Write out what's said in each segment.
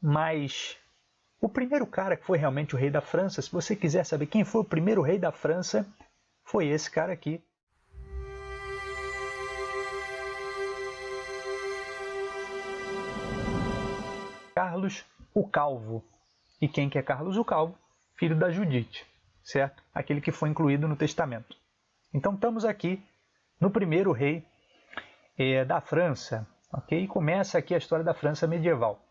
mas o primeiro cara que foi realmente o rei da França, se você quiser saber quem foi o primeiro rei da França, foi esse cara aqui. Carlos o Calvo. E quem que é Carlos o Calvo? Filho da Judite, certo? Aquele que foi incluído no testamento. Então estamos aqui no primeiro rei da França, ok? E começa aqui a história da França medieval.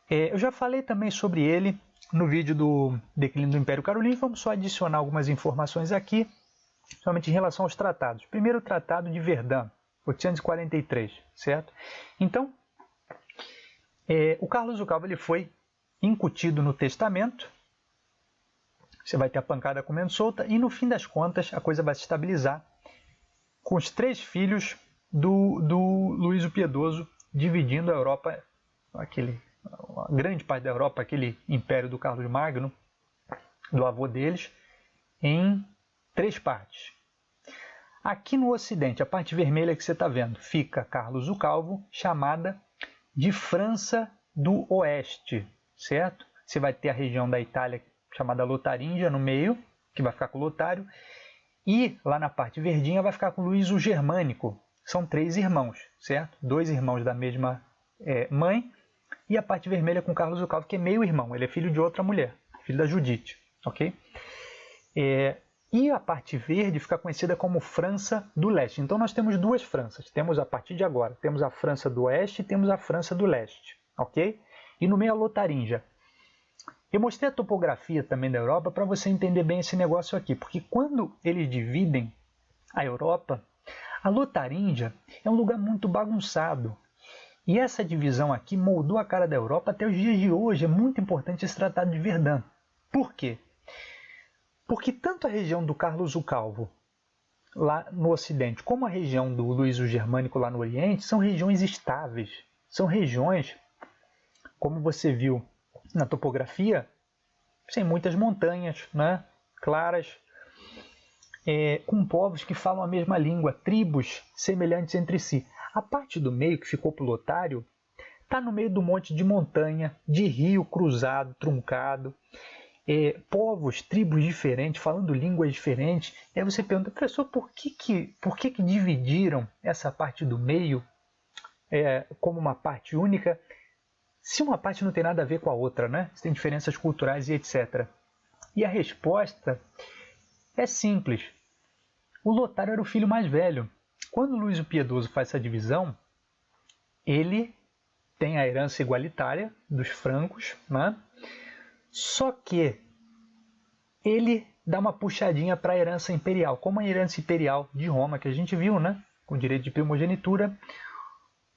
Eu já falei também sobre ele no vídeo do declínio do Império Carolíngio. Vamos só adicionar algumas informações aqui, somente em relação aos tratados. Primeiro tratado de Verdun, 843, certo? Então, o Carlos o Calvo ele foi incutido no testamento. Você vai ter a pancada comendo solta e no fim das contas a coisa vai se estabilizar com os 3 filhos do Luís o Piedoso dividindo a Europa, a grande parte da Europa, aquele império do Carlos Magno, do avô deles, em 3 partes. Aqui no ocidente, a parte vermelha que você está vendo, fica Carlos o Calvo, chamada de França do Oeste, certo? Você vai ter a região da Itália chamada Lotaríngia no meio, que vai ficar com Lotário, e lá na parte verdinha vai ficar com Luís o Germânico. São 3 irmãos, certo? 2 irmãos da mesma mãe, e a parte vermelha com Carlos o Calvo, que é meio irmão, ele é filho de outra mulher, filho da Judite, ok? E a parte verde fica conhecida como França do Leste. Então nós temos 2 Franças, temos a partir de agora, temos a França do Oeste e temos a França do Leste, ok? E no meio a Lotaríngia. Eu mostrei a topografia também da Europa para você entender bem esse negócio aqui, porque quando eles dividem a Europa, a Lotaríngia é um lugar muito bagunçado. E essa divisão aqui moldou a cara da Europa até os dias de hoje. É muito importante esse Tratado de Verdun. Por quê? Porque tanto a região do Carlos o Calvo, lá no Ocidente, como a região do Luís o Germânico, lá no Oriente, são regiões estáveis. São regiões, como você viu na topografia, sem muitas montanhas, né? Claras, com povos que falam a mesma língua, tribos semelhantes entre si. A parte do meio, que ficou para o Lotário, está no meio do monte de montanha, de rio cruzado, truncado, povos, tribos diferentes, falando línguas diferentes. E aí você pergunta, professor, por que dividiram essa parte do meio como uma parte única, se uma parte não tem nada a ver com a outra, né? Se tem diferenças culturais e etc. E a resposta é simples. O Lotário era o filho mais velho. Quando Luís o Piedoso faz essa divisão, ele tem a herança igualitária dos francos, né? Só que ele dá uma puxadinha para a herança imperial, como a herança imperial de Roma, que a gente viu, né? Com direito de primogenitura.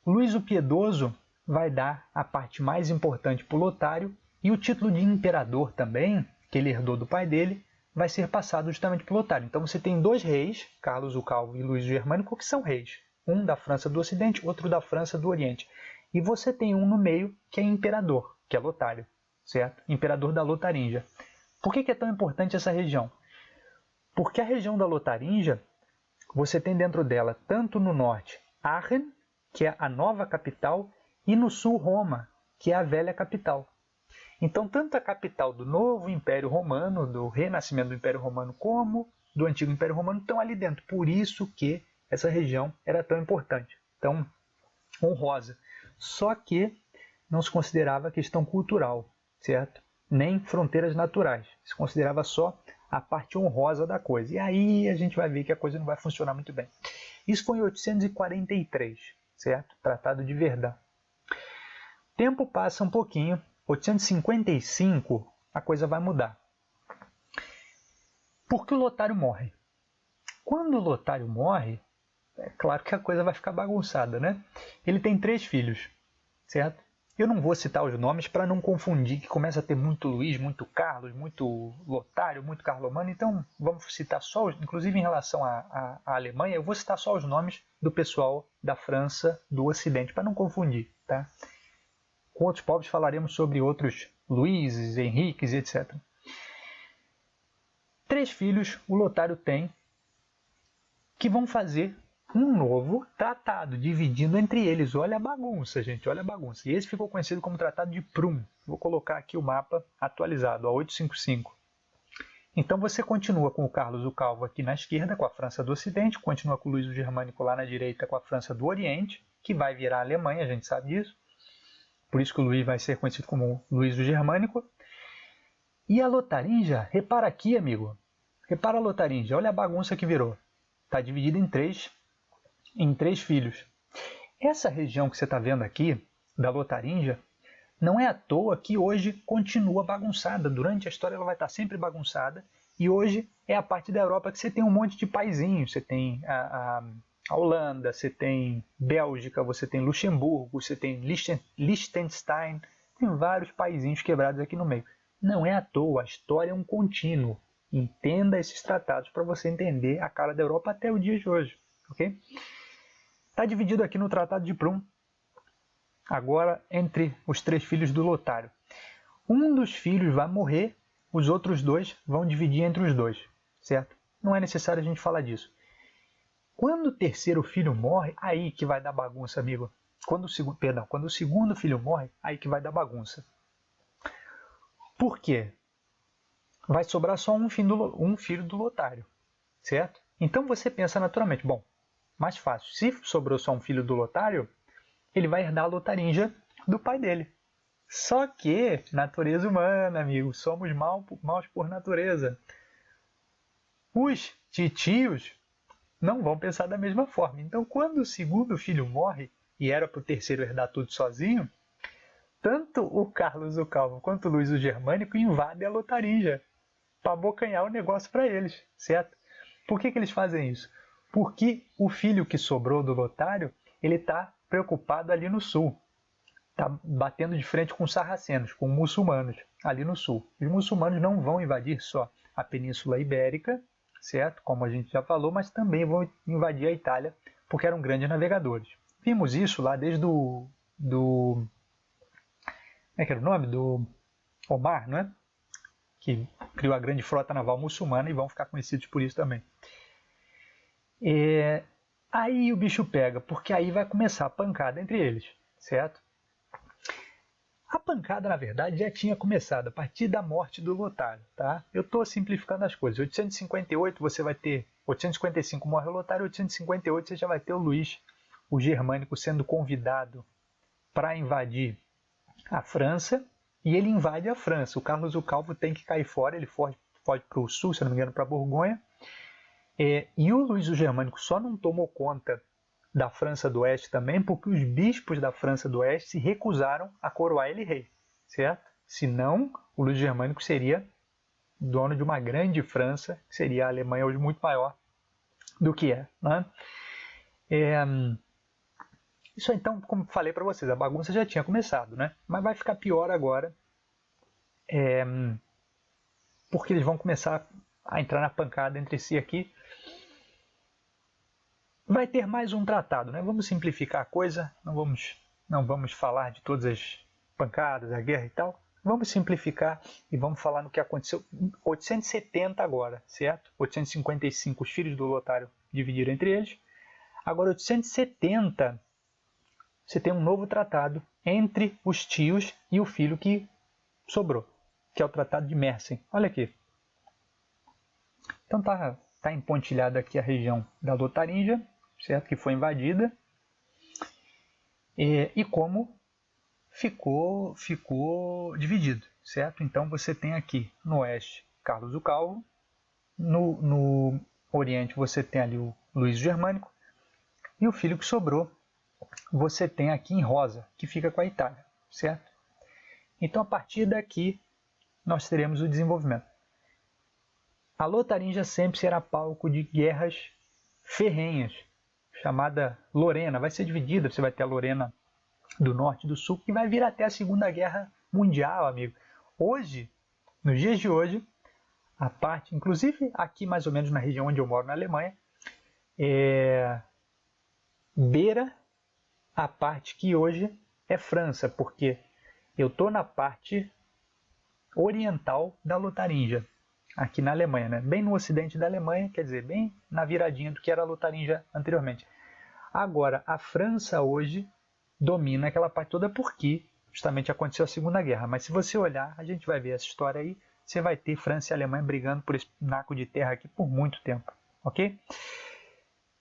Luís o Piedoso vai dar a parte mais importante para o Lotário, e o título de imperador também, que ele herdou do pai dele, vai ser passado justamente para o Lotário. Então você tem 2 reis, Carlos o Calvo e Luís o Germânico, que são reis. Um da França do Ocidente, outro da França do Oriente. E você tem um no meio que é imperador, que é Lotário, certo? Imperador da Lotaríngia. Por que é tão importante essa região? Porque a região da Lotaríngia, você tem dentro dela, tanto no norte, Aachen, que é a nova capital, e no sul, Roma, que é a velha capital. Então, tanto a capital do novo Império Romano, do renascimento do Império Romano, como do antigo Império Romano, estão ali dentro. Por isso que essa região era tão importante, tão honrosa. Só que não se considerava questão cultural, certo? Nem fronteiras naturais. Se considerava só a parte honrosa da coisa. E aí a gente vai ver que a coisa não vai funcionar muito bem. Isso foi em 843, certo? Tratado de Verdun. Tempo passa um pouquinho, 855, a coisa vai mudar. Porque o Lotário morre. Quando o Lotário morre, é claro que a coisa vai ficar bagunçada, né? Ele tem 3 filhos, certo? Eu não vou citar os nomes para não confundir, que começa a ter muito Luís, muito Carlos, muito Lotário, muito Carlomano. Então vamos citar só, inclusive em relação à Alemanha, eu vou citar só os nomes do pessoal da França do Ocidente, para não confundir, tá? Com outros povos falaremos sobre outros Luíses, Henriques, etc. 3 filhos o Lotário tem, que vão fazer um novo tratado, dividindo entre eles. Olha a bagunça, gente, olha a bagunça. E esse ficou conhecido como Tratado de Prum. Vou colocar aqui o mapa atualizado, a 855. Então você continua com o Carlos o Calvo aqui na esquerda, com a França do Ocidente, continua com o Luís o Germânico lá na direita, com a França do Oriente, que vai virar a Alemanha, a gente sabe disso. Por isso que o Luís vai ser conhecido como Luís o Germânico. E a Lotaringia, repara aqui, amigo. Repara a Lotaringia, olha a bagunça que virou. Está dividida em três filhos. Essa região que você está vendo aqui, da Lotaringia, não é à toa que hoje continua bagunçada. Durante a história ela vai estar sempre bagunçada. E hoje é a parte da Europa que você tem um monte de paizinhos. Você tem a Holanda, você tem Bélgica, você tem Luxemburgo, você tem Liechtenstein. Tem vários paizinhos quebrados aqui no meio. Não é à toa, a história é um contínuo. Entenda esses tratados para você entender a cara da Europa até o dia de hoje. Ok? Está dividido aqui no Tratado de Prum, agora entre os três filhos do Lotário. Um dos filhos vai morrer, os outros dois vão dividir entre os dois, certo? Não é necessário a gente falar disso. Quando o terceiro filho morre, aí que vai dar bagunça, amigo. Quando o segundo filho morre, aí que vai dar bagunça. Por quê? Vai sobrar só um filho do Lotário, certo? Então você pensa naturalmente, bom, mais fácil, se sobrou só um filho do Lotário, ele vai herdar a Lotaringia do pai dele. Só que, natureza humana, amigo, somos maus por natureza. Os titios não vão pensar da mesma forma. Então, quando o segundo filho morre, e era para o terceiro herdar tudo sozinho, tanto o Carlos o Calvo quanto o Luís o Germânico invadem a Lotaringia para abocanhar o negócio para eles, certo? Por que eles fazem isso? Porque o filho que sobrou do Lotário, ele está preocupado ali no sul. Está batendo de frente com os sarracenos, com muçulmanos, ali no sul. Os muçulmanos não vão invadir só a Península Ibérica, certo? Como a gente já falou, mas também vão invadir a Itália, porque eram grandes navegadores. Vimos isso lá desde como é que era o nome? Do Omar, não é? Que criou a grande frota naval muçulmana e vão ficar conhecidos por isso também. Aí o bicho pega, porque aí vai começar a pancada entre eles, certo? A pancada, na verdade, já tinha começado a partir da morte do Lotário, tá? Eu estou simplificando as coisas. 858 você vai ter, 855 morre o Lotário, 858 você já vai ter o Luís, o Germânico, sendo convidado para invadir a França, e ele invade a França. O Carlos o Calvo tem que cair fora, ele foge para o sul, se não me engano, para Borgonha. E o Luís o Germânico só não tomou conta da França do Oeste também porque os bispos da França do Oeste se recusaram a coroar ele rei, certo? Senão, o Luís Germânico seria dono de uma grande França, que seria a Alemanha hoje muito maior do que é, né? Isso então, como falei para vocês, a bagunça já tinha começado, né? Mas vai ficar pior agora, porque eles vão começar a entrar na pancada entre si aqui. Vai ter mais um tratado, né? Vamos simplificar a coisa, não vamos falar de todas as pancadas, a guerra e tal. Vamos simplificar e vamos falar no que aconteceu em 870 agora, certo? 855 os filhos do Lotário dividiram entre eles. Agora 870 você tem um novo tratado entre os tios e o filho que sobrou, que é o Tratado de Mersenne. Olha aqui. Então tá empontilhada aqui a região da Lotaringia, certo? Que foi invadida. E como ficou dividido, certo? Então você tem aqui no oeste Carlos o Calvo, no oriente você tem ali o Luís o Germânico, e o filho que sobrou você tem aqui em rosa, que fica com a Itália, certo? Então a partir daqui nós teremos o desenvolvimento. A Lotaringia sempre será palco de guerras ferrenhas, chamada Lorena. Vai ser dividida, você vai ter a Lorena do norte e do sul, que vai vir até a Segunda Guerra Mundial, amigo. Hoje, nos dias de hoje, a parte, inclusive aqui mais ou menos na região onde eu moro, na Alemanha, beira a parte que hoje é França, porque eu estou na parte oriental da Lotaringia, aqui na Alemanha, né? Bem no ocidente da Alemanha, quer dizer, bem na viradinha do que era a Lotaringia anteriormente. Agora, a França hoje domina aquela parte toda porque justamente aconteceu a Segunda Guerra. Mas se você olhar, a gente vai ver essa história aí, você vai ter França e Alemanha brigando por esse naco de terra aqui por muito tempo, ok?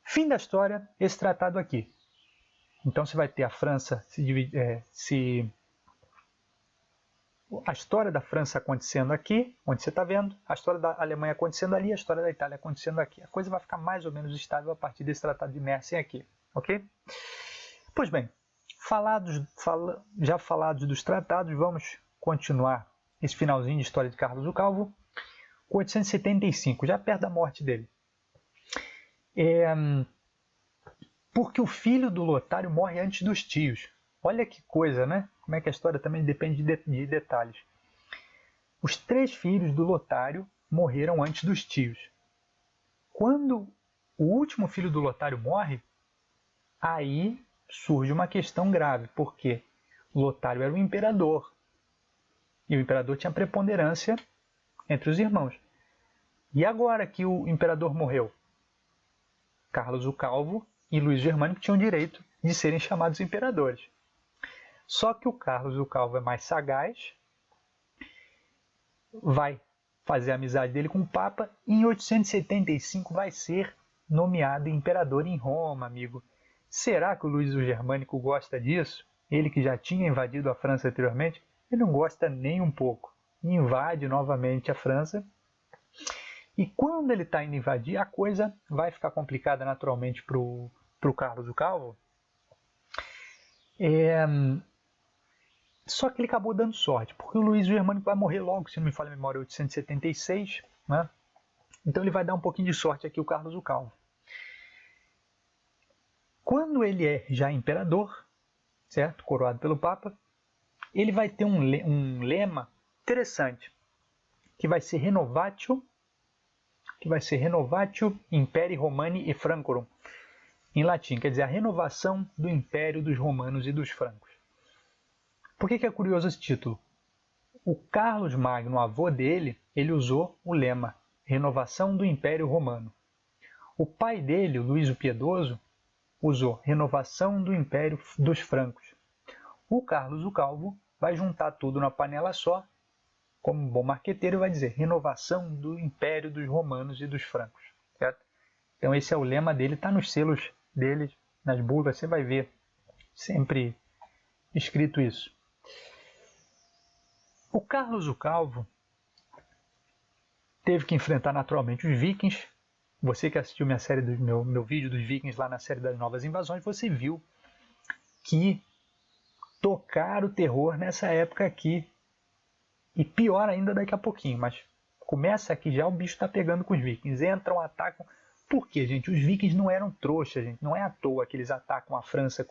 Fim da história, esse tratado aqui. Então você vai ter a França a história da França acontecendo aqui, onde você está vendo, a história da Alemanha acontecendo ali, a história da Itália acontecendo aqui. A coisa vai ficar mais ou menos estável a partir desse tratado de Meissen aqui, ok? Pois bem, já falados dos tratados, vamos continuar esse finalzinho de história de Carlos o Calvo, com 875, já perto da morte dele. Porque o filho do Lotário morre antes dos tios. Olha que coisa, né? Como é que a história também depende de detalhes. Os 3 filhos do Lotário morreram antes dos tios. Quando o último filho do Lotário morre, aí surge uma questão grave, porque Lotário era o imperador. E o imperador tinha preponderância entre os irmãos. E agora que o imperador morreu, Carlos o Calvo e Luís o Germânico tinham direito de serem chamados imperadores. Só que o Carlos o Calvo é mais sagaz, vai fazer a amizade dele com o Papa e em 875 vai ser nomeado imperador em Roma, amigo. Será que o Luís o Germânico gosta disso? Ele que já tinha invadido a França anteriormente, ele não gosta nem um pouco. Invade novamente a França. E quando ele está indo invadir, a coisa vai ficar complicada naturalmente para o Carlos o Calvo. Só que ele acabou dando sorte, porque o Luís o Germânico vai morrer logo, se não me falha a memória, 876, né? Então ele vai dar um pouquinho de sorte aqui, o Carlos o Calvo. Quando ele é já imperador, certo? Coroado pelo Papa, ele vai ter um lema interessante, que vai ser Renovatio Imperii Romani e Francorum, em latim, quer dizer, a renovação do Império dos Romanos e dos Francos. Por que é curioso esse título? O Carlos Magno, avô dele, ele usou o lema Renovação do Império Romano. O pai dele, o Luís o Piedoso, usou Renovação do Império dos Francos. O Carlos o Calvo vai juntar tudo na panela só, como um bom marqueteiro, vai dizer Renovação do Império dos Romanos e dos Francos. Certo? Então esse é o lema dele, está nos selos dele, nas bulas, você vai ver sempre escrito isso. O Carlos o Calvo teve que enfrentar naturalmente os vikings. Você que assistiu minha série meu vídeo dos vikings lá na série das Novas Invasões, você viu que tocaram o terror nessa época aqui. E pior ainda daqui a pouquinho, mas começa aqui já, o bicho está pegando com os vikings. Entram, atacam. Por quê, gente? Os vikings não eram trouxas, gente. Não é à toa que eles atacam a França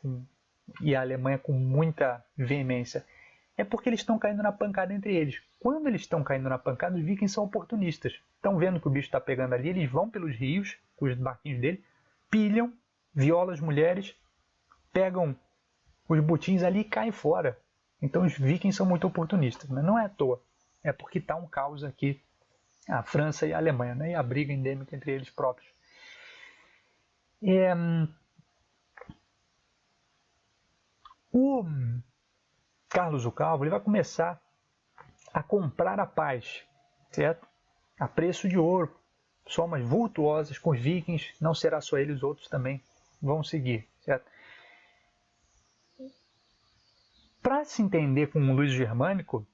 e a Alemanha com muita veemência. É porque eles estão caindo na pancada entre eles. Quando eles estão caindo na pancada, os vikings são oportunistas. Estão vendo que o bicho está pegando ali, eles vão pelos rios, com os barquinhos dele, pilham, violam as mulheres, pegam os botins ali e caem fora. Então os vikings são muito oportunistas, mas não é à toa. É porque está um caos aqui, a França e a Alemanha, né? E a briga endêmica entre eles próprios. O Carlos o Calvo ele vai começar a comprar a paz, certo? A preço de ouro, somas vultuosas com os vikings, não será só ele, os outros também vão seguir, certo? Para se entender com o Luís Germânico,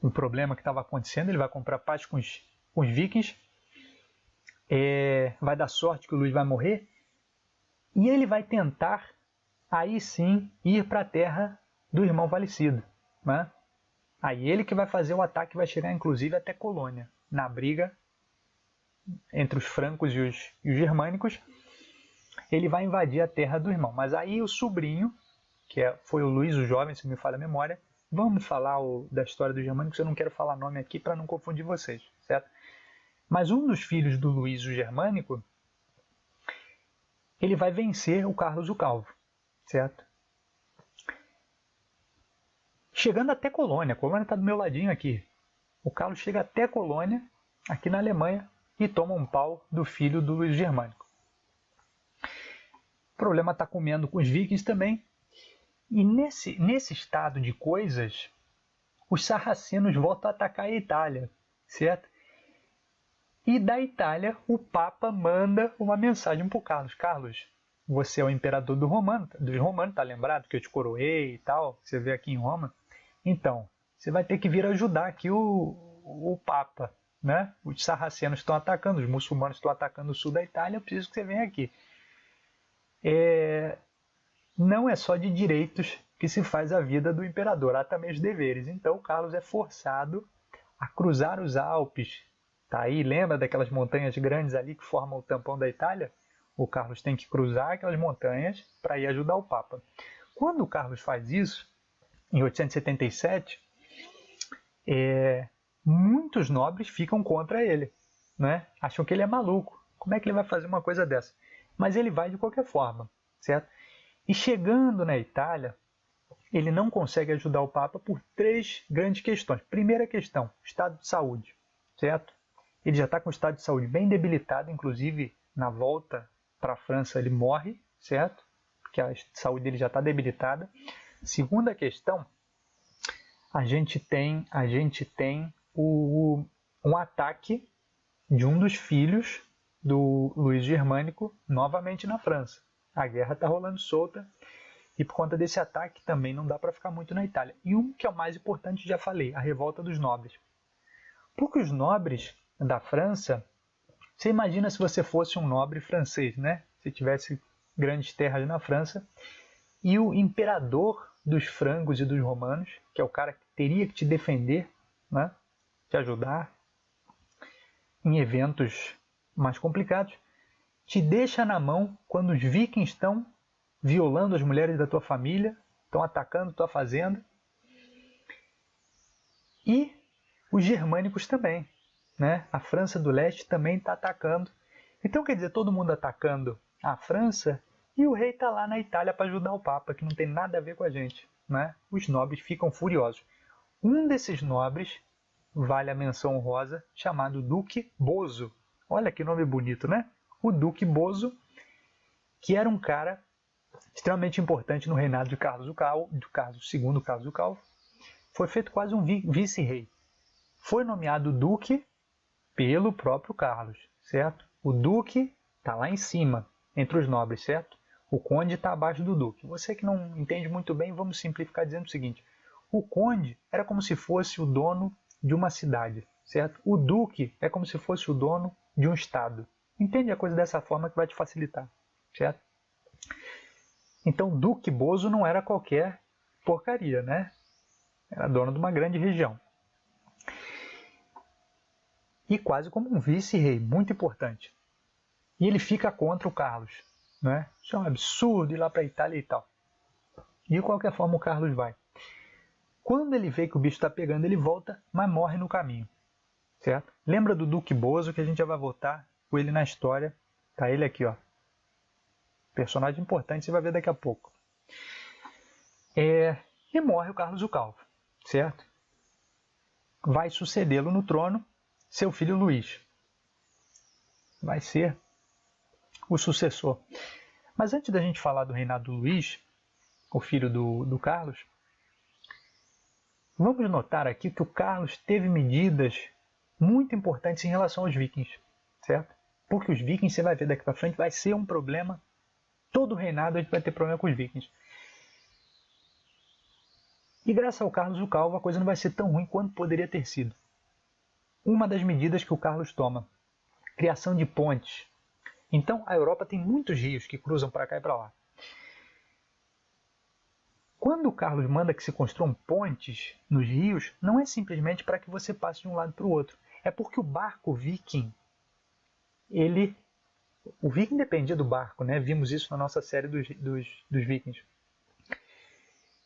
o problema que estava acontecendo, ele vai comprar paz com os vikings, vai dar sorte que o Luís vai morrer, e ele vai tentar, aí sim, ir para a terra do irmão falecido. Né? Aí ele que vai fazer o ataque, vai chegar inclusive até Colônia, na briga entre os francos e os germânicos, ele vai invadir a terra do irmão. Mas aí o sobrinho, foi o Luís o Jovem, se me falha a memória, vamos falar da história dos germânicos, eu não quero falar nome aqui para não confundir vocês, certo? Mas um dos filhos do Luís o Germânico, ele vai vencer o Carlos o Calvo, certo? Chegando até Colônia, a Colônia está do meu ladinho aqui. O Carlos chega até Colônia, aqui na Alemanha, e toma um pau do filho do Luís Germânico. O problema está comendo com os vikings também. E nesse estado de coisas, os sarracenos voltam a atacar a Itália, certo? E da Itália, o Papa manda uma mensagem para o Carlos. Carlos, você é o imperador dos romanos, tá lembrado que eu te coroei e tal? Você veio aqui em Roma. Então, você vai ter que vir ajudar aqui o Papa, né? Os sarracenos estão atacando, os muçulmanos estão atacando o sul da Itália, eu preciso que você venha aqui. Não é só de direitos que se faz a vida do imperador, há também os deveres. Então, Carlos é forçado a cruzar os Alpes. Tá aí, lembra daquelas montanhas grandes ali que formam o tampão da Itália? O Carlos tem que cruzar aquelas montanhas para ir ajudar o Papa. Quando o Carlos faz isso, em 877, muitos nobres ficam contra ele, né? Acham que ele é maluco. Como é que ele vai fazer uma coisa dessa? Mas ele vai de qualquer forma, certo? E chegando na Itália, ele não consegue ajudar o Papa por 3 grandes questões. Primeira questão, estado de saúde, certo? Ele já está com o estado de saúde bem debilitado, inclusive na volta para a França ele morre, certo? Porque a saúde dele já está debilitada. Segunda questão, a gente tem um ataque de um dos filhos do Luís Germânico novamente na França. A guerra está rolando solta e por conta desse ataque também não dá para ficar muito na Itália. E um que é o mais importante, já falei, a revolta dos nobres. Porque os nobres da França, você imagina se você fosse um nobre francês, né? Se tivesse grandes terras na França e o imperador dos frangos e dos romanos, que é o cara que teria que te defender, né? Te ajudar em eventos mais complicados, te deixa na mão quando os vikings estão violando as mulheres da tua família, estão atacando tua fazenda. E os germânicos também, né? A França do Leste também está atacando. Então quer dizer, todo mundo atacando a França e o rei está lá na Itália para ajudar o Papa, que não tem nada a ver com a gente, né? Os nobres ficam furiosos. Um desses nobres vale a menção honrosa, chamado Duque Boso. Olha que nome bonito, né? O Duque Boso, que era um cara extremamente importante no reinado de Carlos II, Carlos o Calvo, foi feito quase um vice-rei. Foi nomeado duque pelo próprio Carlos, certo? O duque está lá em cima, entre os nobres, certo? O conde está abaixo do duque. Você que não entende muito bem, vamos simplificar dizendo o seguinte. O conde era como se fosse o dono de uma cidade, certo? O duque é como se fosse o dono de um estado. Entende a coisa dessa forma que vai te facilitar, certo? Então, Duque Boso não era qualquer porcaria, né? Era dono de uma grande região. E quase como um vice-rei, muito importante. E ele fica contra o Carlos, né? Isso é um absurdo ir lá para a Itália e tal. De qualquer forma, o Carlos vai. Quando ele vê que o bicho está pegando, ele volta, mas morre no caminho, certo? Lembra do Duque Boso, que a gente já vai voltar com ele na história. Tá ele aqui, ó. Personagem importante, você vai ver daqui a pouco. E morre o Carlos o Calvo, certo? Vai sucedê-lo no trono seu filho Luís. Vai ser o sucessor. Mas antes da gente falar do reinado do Luís, o filho do Carlos, vamos notar aqui que o Carlos teve medidas muito importantes em relação aos vikings, certo? Porque os vikings, você vai ver daqui para frente, vai ser um problema. Todo o reinado a gente vai ter problema com os vikings. E graças ao Carlos o Calvo, a coisa não vai ser tão ruim quanto poderia ter sido. Uma das medidas que o Carlos toma, criação de pontes. Então, a Europa tem muitos rios que cruzam para cá e para lá. Quando o Carlos manda que se construam pontes nos rios, não é simplesmente para que você passe de um lado para o outro. É porque o barco viking, o viking dependia do barco, né? Vimos isso na nossa série dos vikings.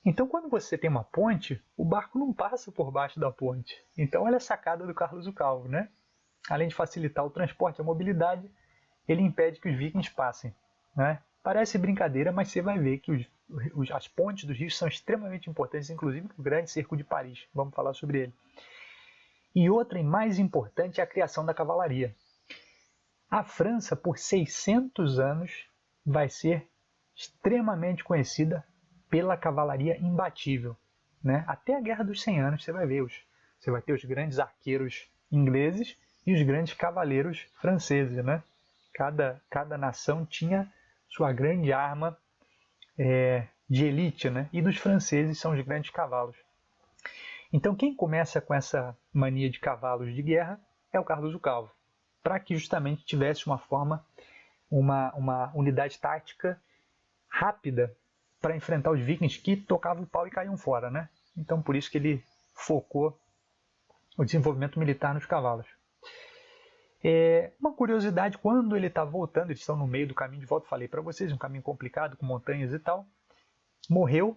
Então, quando você tem uma ponte, o barco não passa por baixo da ponte. Então, ela é sacada do Carlos o Calvo, né? Além de facilitar o transporte e a mobilidade, ele impede que os vikings passem, né? Parece brincadeira, mas você vai ver que as pontes dos rios são extremamente importantes, inclusive o Grande Cerco de Paris. Vamos falar sobre ele. E outra, e mais importante, é a criação da cavalaria. A França, por 600 anos, vai ser extremamente conhecida pela cavalaria imbatível, né? Até a Guerra dos 100 Anos você vai ver, você vai ter os grandes arqueiros ingleses e os grandes cavaleiros franceses, né? Cada nação tinha sua grande arma de elite, né? E dos franceses são os grandes cavalos. Então quem começa com essa mania de cavalos de guerra é o Carlos o Calvo, para que justamente tivesse uma unidade tática rápida para enfrentar os vikings que tocavam o pau e caíam fora, né? Então por isso que ele focou o desenvolvimento militar nos cavalos. Uma curiosidade, quando ele está voltando, eles estão no meio do caminho de volta, falei para vocês, um caminho complicado, com montanhas e tal, morreu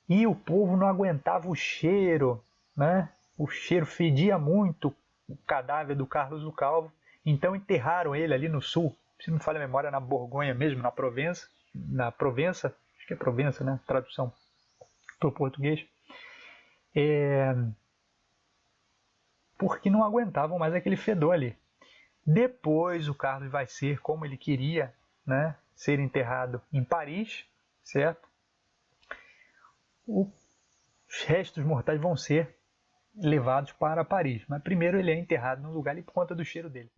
e o povo não aguentava o cheiro, né? O cheiro fedia muito o cadáver do Carlos o Calvo, então enterraram ele ali no sul, se não me falha a memória, na Borgonha mesmo, na Provença, acho que é Provença, né? Tradução para o português, porque não aguentavam mais aquele fedor ali. Depois o Carlos vai ser, como ele queria, né, ser enterrado em Paris, certo? Os restos mortais vão ser levados para Paris, mas primeiro ele é enterrado num lugar ali por conta do cheiro dele.